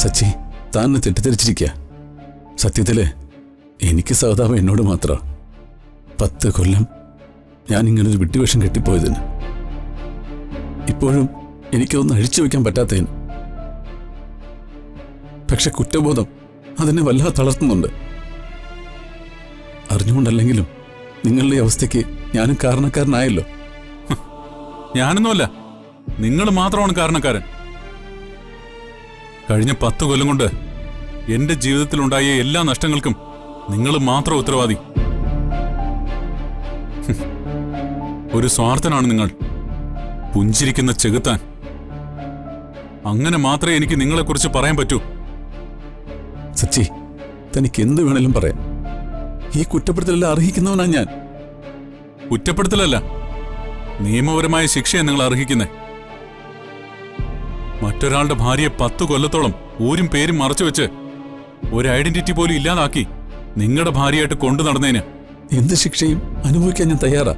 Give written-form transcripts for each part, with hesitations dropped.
സച്ചി, താൻ തെറ്റിദ്ധരിച്ചിരിക്കുക. സത്യത്തില് എനിക്ക് സഹതാപം എന്നോട് മാത്രം. 10 കൊല്ലം ഞാൻ ഇങ്ങനൊരു വിട്ടുവേഷം കെട്ടിപ്പോയതിന്, ഇപ്പോഴും എനിക്കൊന്നും അഴിച്ചു വെക്കാൻ പറ്റാത്തതിന്. പക്ഷെ കുറ്റബോധം അതിനെ വല്ലാതെ തളർത്തുന്നുണ്ട്. അറിഞ്ഞുകൊണ്ടല്ലെങ്കിലും നിങ്ങളുടെ അവസ്ഥയ്ക്ക് ഞാനും കാരണക്കാരനായല്ലോ. ഞാനൊന്നുമല്ല, നിങ്ങൾ മാത്രമാണ് കാരണക്കാരൻ. കഴിഞ്ഞ 10 കൊല്ലം കൊണ്ട് എന്റെ ജീവിതത്തിലുണ്ടായ എല്ലാ നഷ്ടങ്ങൾക്കും നിങ്ങൾ മാത്രം ഉത്തരവാദി. ഒരു സ്വാർത്ഥനാണ് നിങ്ങൾ, പുഞ്ചിരിക്കുന്ന ചെകുത്താൻ. അങ്ങനെ മാത്രമേ എനിക്ക് നിങ്ങളെക്കുറിച്ച് പറയാൻ പറ്റൂ. സച്ചി, തനിക്ക് എന്ത് വേണേലും പറയാം. ഈ കുറ്റപ്പെടുത്തലെല്ലാം അർഹിക്കുന്നവനാ ഞാൻ. കുറ്റപ്പെടുത്തലല്ല, നിയമപരമായ ശിക്ഷയാണ് നിങ്ങൾ അർഹിക്കുന്നത്. മറ്റൊരാളുടെ ഭാര്യയെ 10 കൊല്ലത്തോളം ഊരും പേരും മറച്ചുവെച്ച് ഒരു ഐഡന്റിറ്റി പോലും ഇല്ലാതാക്കി നിങ്ങളുടെ ഭാര്യയായിട്ട് കൊണ്ടു നടന്നതിന് എന്ത് ശിക്ഷയും അനുഭവിക്കാൻ ഞാൻ തയ്യാറാ.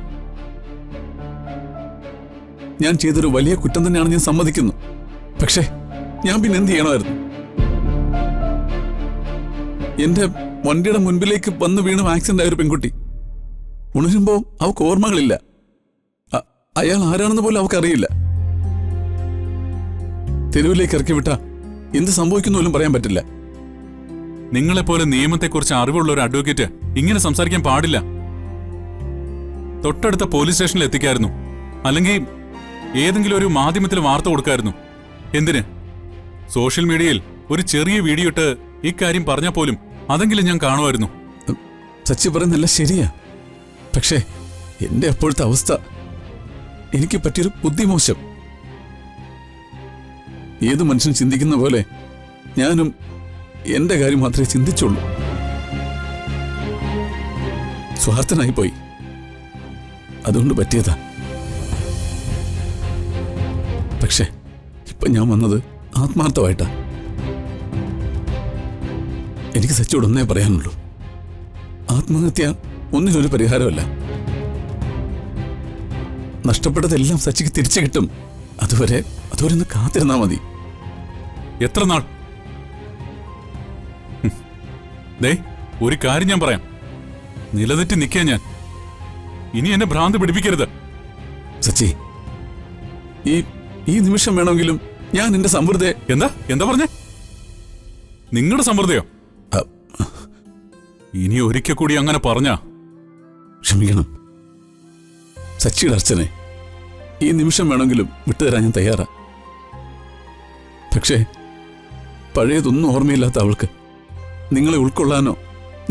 ഞാൻ ചെയ്തൊരു വലിയ കുറ്റം തന്നെയാണ് ഞാൻ സമ്മതിക്കുന്നു. പക്ഷേ ഞാൻ പിന്നെ എന്ത് ചെയ്യണമായിരുന്നു? എന്റെ വണ്ടിയുടെ മുൻപിലേക്ക് വന്ന് വീണു ആക്സിഡന്റ് ആയ ഒരു പെൺകുട്ടി ഉണരുമ്പോ അവൾക്ക് ഓർമ്മകളില്ല. അയാൾ ആരാണെന്ന് പോലും അവൾക്കറിയില്ല. തെരുവിലേക്ക് ഇറക്കി വിട്ട എന്ത് സംഭവിക്കുന്നു പോലും പറയാൻ പറ്റില്ല. നിങ്ങളെപ്പോലെ നിയമത്തെക്കുറിച്ച് അറിവുള്ള ഒരു അഡ്വക്കേറ്റ് ഇങ്ങനെ സംസാരിക്കാൻ പാടില്ല. തൊട്ടടുത്ത പോലീസ് സ്റ്റേഷനിൽ എത്തിക്കായിരുന്നു, അല്ലെങ്കിൽ ഏതെങ്കിലും ഒരു മാധ്യമത്തിൽ വാർത്ത കൊടുക്കായിരുന്നു. എന്തിന്? സോഷ്യൽ മീഡിയയിൽ ഒരു ചെറിയ വീഡിയോ ഇട്ട് ഇക്കാര്യം പറഞ്ഞാൽ പോലും അതെങ്കിലും ഞാൻ കാണുമായിരുന്നു. സച്ചി പറയുന്നല്ല ശരിയാ. പക്ഷേ എന്റെ അപ്പോഴത്തെ അവസ്ഥ, എനിക്ക് പറ്റിയൊരു ബുദ്ധിമോശം. ഏതു മനുഷ്യൻ ചിന്തിക്കുന്ന പോലെ ഞാനും എന്റെ കാര്യം മാത്രമേ ചിന്തിച്ചുള്ളൂ. സ്വാർത്ഥനായി പോയി, അതുകൊണ്ട് പറ്റിയതാ. പക്ഷെ ഇപ്പൊ ഞാൻ വന്നത് ആത്മാർത്ഥമായിട്ടാ. എനിക്ക് സച്ചിയോട് ഒന്നേ പറയാനുള്ളൂ, ആത്മഹത്യ ഒന്നിനൊരു പരിഹാരമല്ല. നഷ്ടപ്പെട്ടതെല്ലാം സച്ചിക്ക് തിരിച്ചു കിട്ടും. അതുവരെ ഒന്ന് കാത്തിരുന്നാ മതി. എത്ര നാൾ? ദേ, ഒരു കാര്യം ഞാൻ പറയാം, നിലതെറ്റി നിൽക്കാൻ ഞാൻ. ഇനി എന്നെ ഭ്രാന്ത് പിടിപ്പിക്കരുത്. സച്ചി, ഈ നിമിഷം വേണമെങ്കിലും ഞാൻ എന്റെ സമൃദ്ധയെ... എന്താ പറഞ്ഞേ? നിങ്ങളുടെ സമൃദ്ധയോ? ഇനി ഒരിക്കൽ കൂടി അങ്ങനെ പറഞ്ഞാ... ക്ഷമിക്കണം സച്ചിയുടെ അർച്ചനെ. ഈ നിമിഷം വേണമെങ്കിലും വിട്ടുതരാൻ ഞാൻ തയ്യാറാ. പക്ഷേ പഴയതൊന്നും ഓർമ്മയില്ലാത്ത അവൾക്ക് നിങ്ങളെ ഉൾക്കൊള്ളാനോ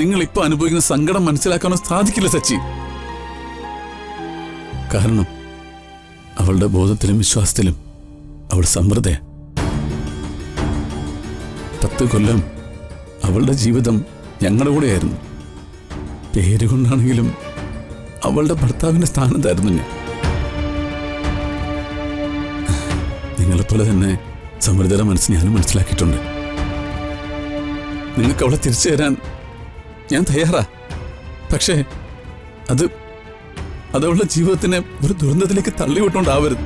നിങ്ങൾ ഇപ്പൊ അനുഭവിക്കുന്ന സങ്കടം മനസ്സിലാക്കാനോ സാധിക്കില്ല സച്ചി. കാരണം അവളുടെ ബോധത്തിലും വിശ്വാസത്തിലും അവൾ സമൃദ്ധ. 10 കൊല്ലം അവളുടെ ജീവിതം ഞങ്ങളുടെ കൂടെയായിരുന്നു. പേരുകൊണ്ടാണെങ്കിലും അവളുടെ ഭർത്താവിന്റെ സ്ഥാനത്തായിരുന്നു ഞാൻ. നിങ്ങളെപ്പോലെ തന്നെ സമൃദ്ധയുടെ മനസ്സ് ഞാനും മനസ്സിലാക്കിയിട്ടുണ്ട്. നിങ്ങൾക്ക് അവളെ തിരിച്ചു തരാൻ ഞാൻ തയ്യാറാ. പക്ഷേ അത് അവളുടെ ജീവിതത്തിനെ ഒരു ദുരന്തത്തിലേക്ക് തള്ളിവിട്ടോണ്ടാവരുത്.